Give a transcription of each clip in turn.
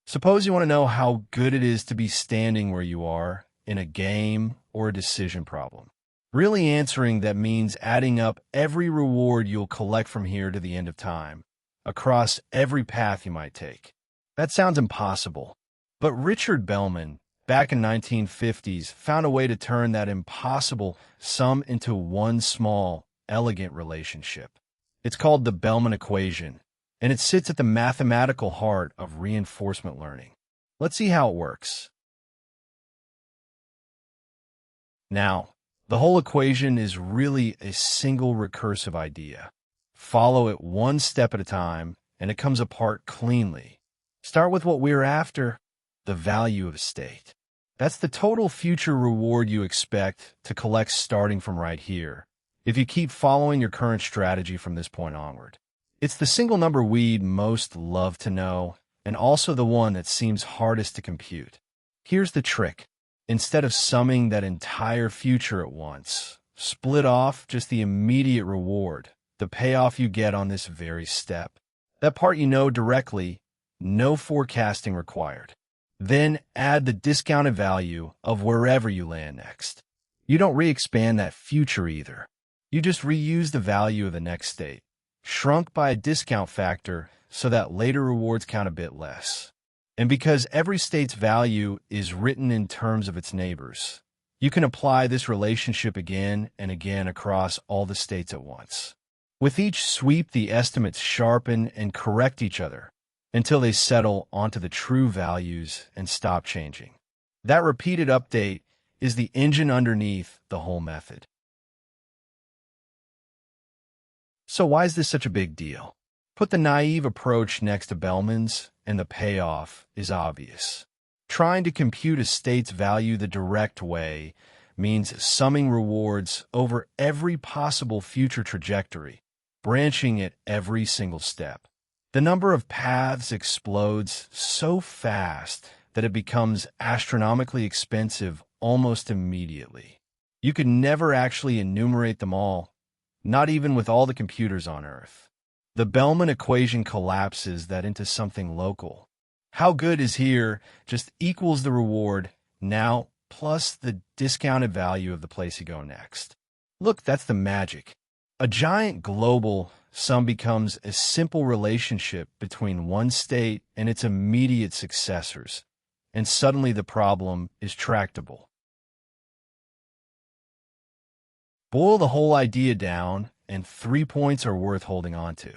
Suppose you want to know how good it is to be standing where you are in a game or a decision problem. Really answering that means adding up every reward you'll collect from here to the end of time, across every path you might take. That sounds impossible, but Richard Bellman, back in 1950s, found a way to turn that impossible sum into one small, elegant relationship. It's called the Bellman Equation, and it sits at the mathematical heart of reinforcement learning. Let's see how it works. Now, the whole equation is really a single recursive idea. Follow it one step at a time, and it comes apart cleanly. Start with what we're after, the value of a state. That's the total future reward you expect to collect starting from right here, if you keep following your current strategy from this point onward. It's the single number we'd most love to know, and also the one that seems hardest to compute. Here's the trick. Instead of summing that entire future at once, split off just the immediate reward, the payoff you get on this very step. That part you know directly, no forecasting required. Then add the discounted value of wherever you land next. You don't re-expand that future either. You just reuse the value of the next state, shrunk by a discount factor so that later rewards count a bit less. And because every state's value is written in terms of its neighbors, you can apply this relationship again and again across all the states at once. With each sweep, the estimates sharpen and correct each other until they settle onto the true values and stop changing. That repeated update is the engine underneath the whole method. So why is this such a big deal? Put the naive approach next to Bellman's, and the payoff is obvious. Trying to compute a state's value the direct way means summing rewards over every possible future trajectory, branching at every single step. The number of paths explodes so fast that it becomes astronomically expensive almost immediately. You could never actually enumerate them all, not even with all the computers on Earth. The Bellman equation collapses that into something local. How good is here just equals the reward now plus the discounted value of the place you go next. Look, that's the magic. A giant global sum becomes a simple relationship between one state and its immediate successors, and suddenly the problem is tractable. Boil the whole idea down, and 3 points are worth holding on to.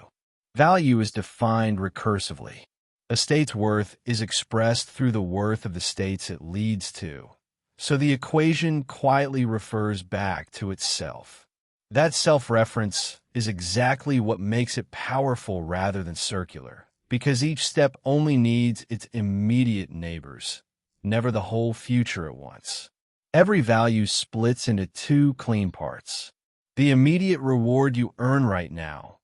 Value is defined recursively. A state's worth is expressed through the worth of the states it leads to. So the equation quietly refers back to itself. That self-reference is exactly what makes it powerful rather than circular, because each step only needs its immediate neighbors, never the whole future at once. Every value splits into two clean parts. The immediate reward you earn right now,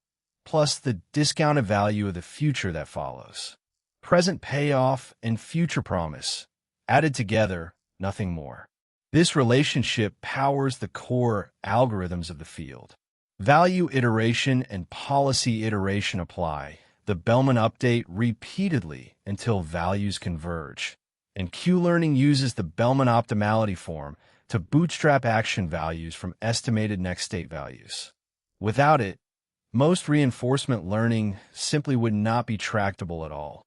plus the discounted value of the future that follows. Present payoff and future promise, added together, nothing more. This relationship powers the core algorithms of the field. Value iteration and policy iteration apply the Bellman update repeatedly until values converge. And Q-learning uses the Bellman optimality form to bootstrap action values from estimated next state values. Without it, most reinforcement learning simply would not be tractable at all.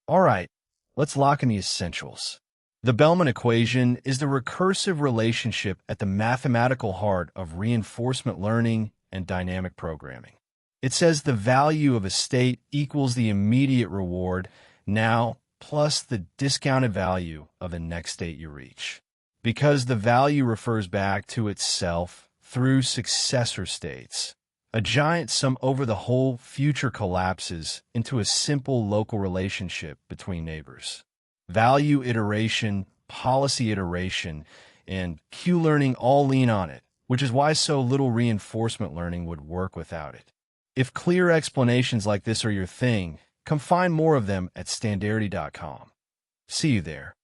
All right, let's lock in the essentials. The Bellman equation is the recursive relationship at the mathematical heart of reinforcement learning and dynamic programming. It says the value of a state equals the immediate reward now plus the discounted value of the next state you reach. Because the value refers back to itself through successor states, a giant sum over the whole future collapses into a simple local relationship between neighbors. Value iteration, policy iteration, and Q-learning all lean on it, which is why so little reinforcement learning would work without it. If clear explanations like this are your thing, come find more of them at Standarity.com. See you there.